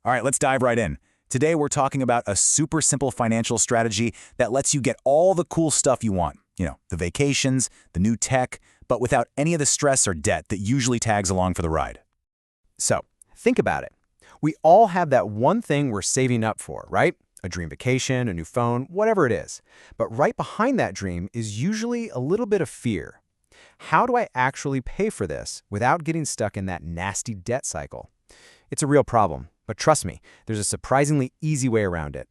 All right, let's dive right in. Today, we're talking about a super simple financial strategy that lets you get all the cool stuff you want. The vacations, the new tech, but without any of the stress or debt that usually tags along for the ride. So, think about it. We all have that one thing we're saving up for, right? A dream vacation, a new phone, whatever it is. But right behind that dream is usually a little bit of fear. How do I actually pay for this without getting stuck in that nasty debt cycle? It's a real problem, but trust me, there's a surprisingly easy way around it.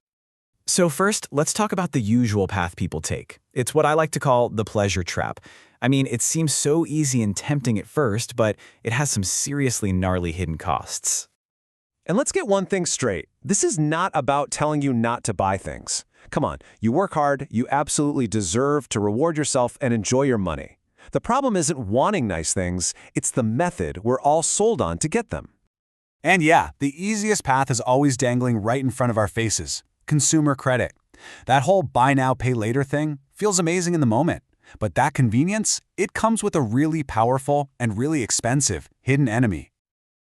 So first, let's talk about the usual path people take. It's what I like to call the pleasure trap. I mean, it seems so easy and tempting at first, but it has some seriously gnarly hidden costs. And let's get one thing straight. This is not about telling you not to buy things. Come on, you work hard, you absolutely deserve to reward yourself and enjoy your money. The problem isn't wanting nice things, it's the method we're all sold on to get them. And yeah, the easiest path is always dangling right in front of our faces. Consumer credit. That whole buy now, pay later thing feels amazing in the moment. But that convenience, it comes with a really powerful and really expensive hidden enemy.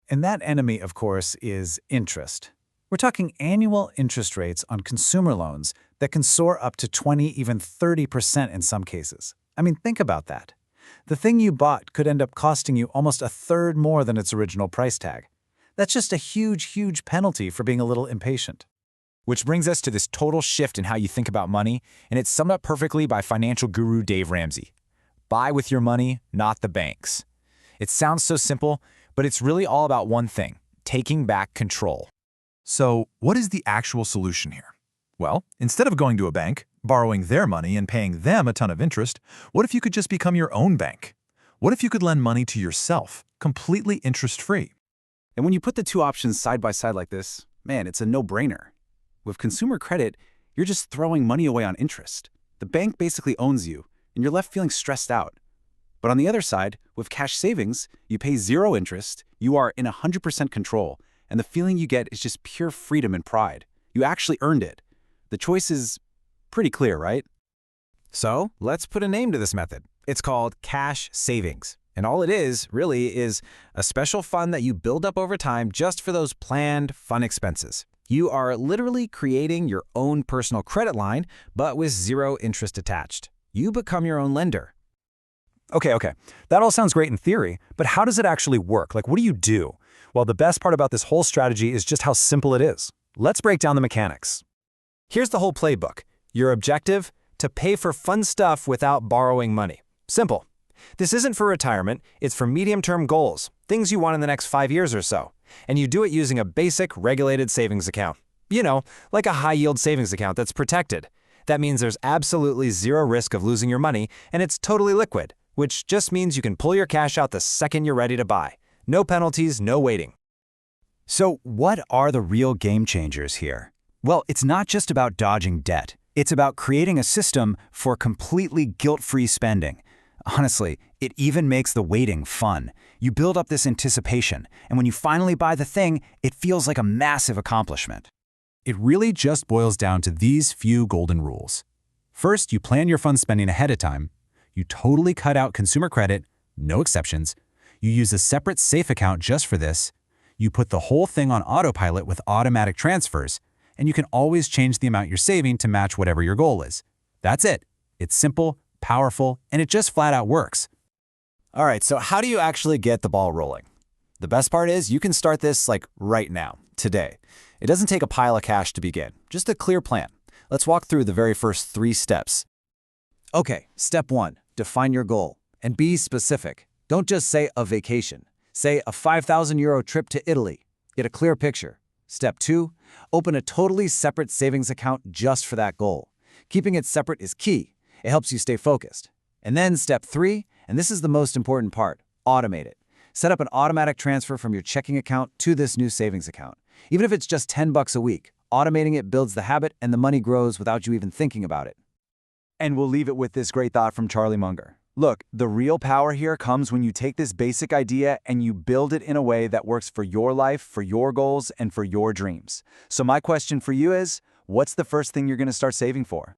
And that enemy, of course, is interest. We're talking annual interest rates on consumer loans that can soar up to 20, even 30% in some cases. I mean, think about that. The thing you bought could end up costing you almost a third more than its original price tag. That's just a huge, huge penalty for being a little impatient. Which brings us to this total shift in how you think about money, and it's summed up perfectly by financial guru Dave Ramsey. Buy with your money, not the bank's. It sounds so simple, but it's really all about one thing: taking back control. So, what is the actual solution here? Well, instead of going to a bank, borrowing their money and paying them a ton of interest, what if you could just become your own bank? What if you could lend money to yourself, completely interest-free? And when you put the two options side by side like this, man, it's a no-brainer. With consumer credit, you're just throwing money away on interest. The bank basically owns you, and you're left feeling stressed out. But on the other side, with cash savings, you pay zero interest, you are in 100% control, and the feeling you get is just pure freedom and pride. You actually earned it. The choice is pretty clear, right? So, let's put a name to this method. It's called cash savings. And all it is, really, is a special fund that you build up over time just for those planned, fun expenses. You are literally creating your own personal credit line, but with zero interest attached. You become your own lender. Okay. That all sounds great in theory, but how does it actually work? Like, what do you do? Well, the best part about this whole strategy is just how simple it is. Let's break down the mechanics. Here's the whole playbook. Your objective: to pay for fun stuff without borrowing money. Simple. This isn't for retirement, it's for medium-term goals, things you want in the next 5 years or so. And you do it using a basic, regulated savings account. Like a high-yield savings account that's protected. That means there's absolutely zero risk of losing your money, and it's totally liquid, which just means you can pull your cash out the second you're ready to buy. No penalties, no waiting. So what are the real game changers here? Well, it's not just about dodging debt. It's about creating a system for completely guilt-free spending. Honestly, it even makes the waiting fun. You build up this anticipation, and when you finally buy the thing, it feels like a massive accomplishment. It really just boils down to these few golden rules. First, you plan your fun spending ahead of time. You totally cut out consumer credit, no exceptions. You use a separate safe account just for this. You put the whole thing on autopilot with automatic transfers, and you can always change the amount you're saving to match whatever your goal is. That's it. It's simple, powerful, and it just flat out works. All right, so how do you actually get the ball rolling? The best part is you can start this right now, today. It doesn't take a pile of cash to begin, just a clear plan. Let's walk through the very first 3 steps. Okay, step 1, define your goal and be specific. Don't just say a vacation. Say a €5,000 trip to Italy. Get a clear picture. Step 2, open a totally separate savings account just for that goal. Keeping it separate is key. It helps you stay focused. And then step 3, and this is the most important part, automate it. Set up an automatic transfer from your checking account to this new savings account. Even if it's just $10 a week, automating it builds the habit and the money grows without you even thinking about it. And we'll leave it with this great thought from Charlie Munger. Look, the real power here comes when you take this basic idea and you build it in a way that works for your life, for your goals, and for your dreams. So my question for you is, what's the first thing you're going to start saving for?